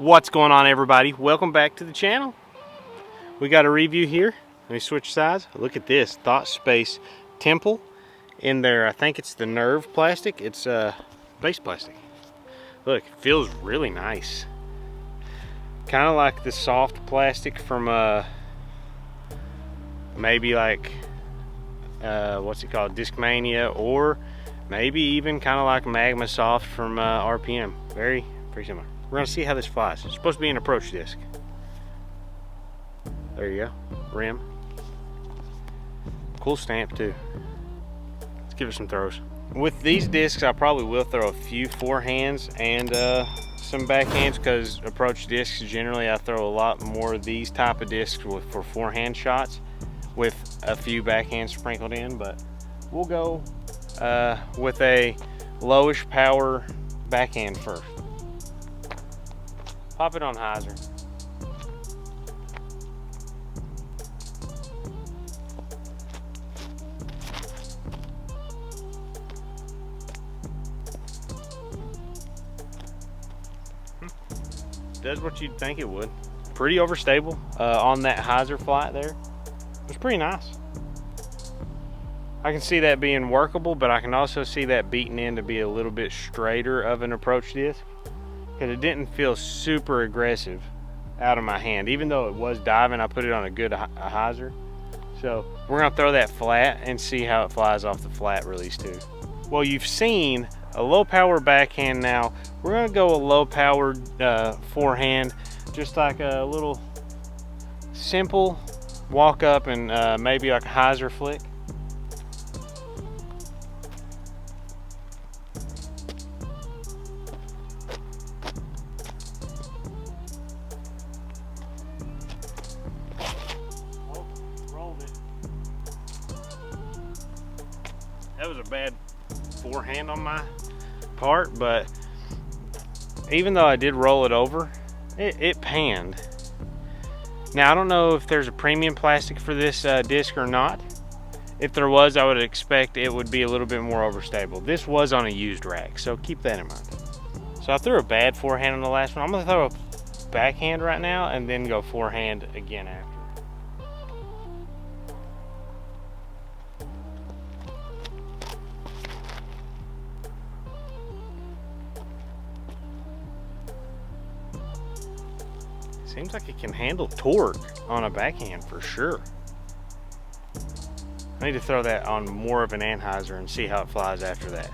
What's going on, everybody? Welcome back to the channel. We got a review here. Let me switch sides. Look at this Thoughtspace Temple in there. I think it's the Nerve plastic. It's base plastic. Look, it feels really nice. Kind of like the soft plastic from maybe like what's it called, Discmania, or maybe even kind of like Magma Soft from RPM. Very similar. We're gonna see how this flies. It's supposed to be an approach disc. There you go, rim. Cool stamp too. Let's give it some throws. With these discs, I probably will throw a few forehands and some backhands, because approach discs generally I throw a lot more of these type of discs for forehand shots, with a few backhands sprinkled in. But we'll go with a lowish power backhand first. Pop it on hyzer. Does what you'd think it would. Pretty overstable on that hyzer flight there. It's pretty nice. I can see that being workable, but I can also see that beaten in to be a little bit straighter of an approach disc, because it didn't feel super aggressive out of my hand. Even though it was diving, I put it on a good hyzer. So we're gonna throw that flat and see how it flies off the flat release too. Well, you've seen a low power backhand. Now we're gonna go a low powered forehand, just like a little simple walk up and maybe like a hyzer flick. That was a bad forehand on my part, but even though I did roll it over, it panned. Now I don't know if there's a premium plastic for this disc or not. If there was, I would expect it would be a little bit more overstable. This was on a used rack, so keep that in mind. So I threw a bad forehand on the last one. I'm gonna throw a backhand right now and then go forehand again after. Seems like it can handle torque on a backhand for sure. I need to throw that on more of an anhyzer and see how it flies after that.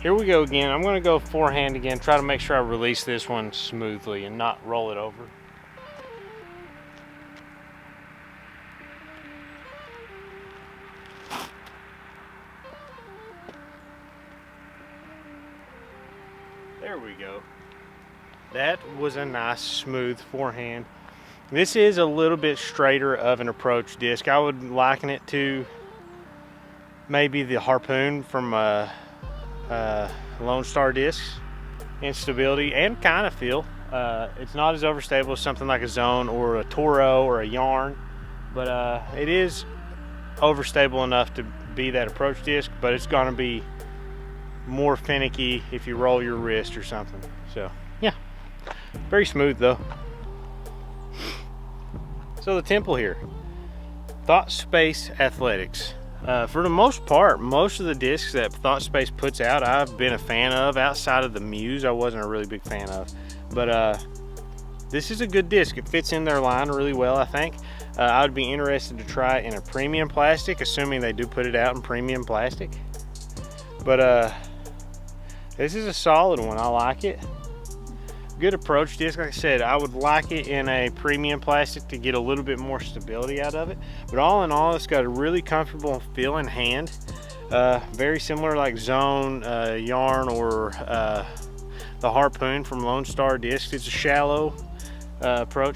Here we go again. I'm gonna go forehand again, try to make sure I release this one smoothly and not roll it over. There we go. That was a nice smooth forehand. This is a little bit straighter of an approach disc. I would liken it to maybe the Harpoon from Lone Star discs in stability and kind of feel. It's not as overstable as something like a Zone or a Toro or a Yarn, but it is overstable enough to be that approach disc, but it's gonna be more finicky if you roll your wrist or something. So yeah, very smooth though. So the Temple here, Thoughtspace Athletics. For the most part, most of the discs that Thoughtspace puts out, I've been a fan of. Outside of the Muse, I wasn't a really big fan of. But this is a good disc. It fits in their line really well, I think. I would be interested to try it in a premium plastic, assuming they do put it out in premium plastic. But this is a solid one. I like it. Good approach disc. Like I said, I would like it in a premium plastic to get a little bit more stability out of it. But all in all, it's got a really comfortable feel in hand. Very similar like Zone, Yarn, or the Harpoon from Lone Star discs. It's a shallow approach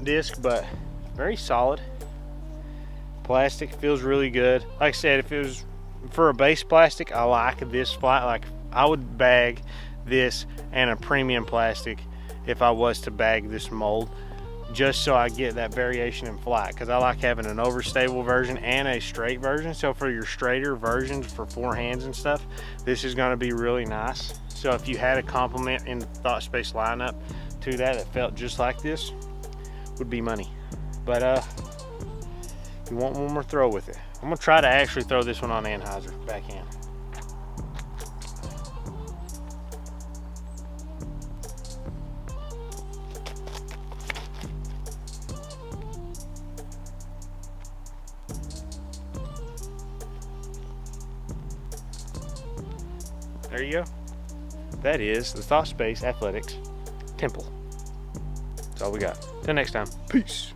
disc, but very solid. Plastic feels really good. Like I said, if it was for a base plastic, I like this flight. Like I would bag this and a premium plastic if I was to bag this mold, just so I get that variation in flight, because I like having an overstable version and a straight version. So for your straighter versions for forehands and stuff, this is going to be really nice. So if you had a complement in the Thoughtspace lineup to that felt just like this would be money. But you want one more throw with it. I'm gonna try to actually throw this one on Anheuser backhand. There you go. That is the Thoughtspace Athletics Temple. That's all we got. Till next time. Peace.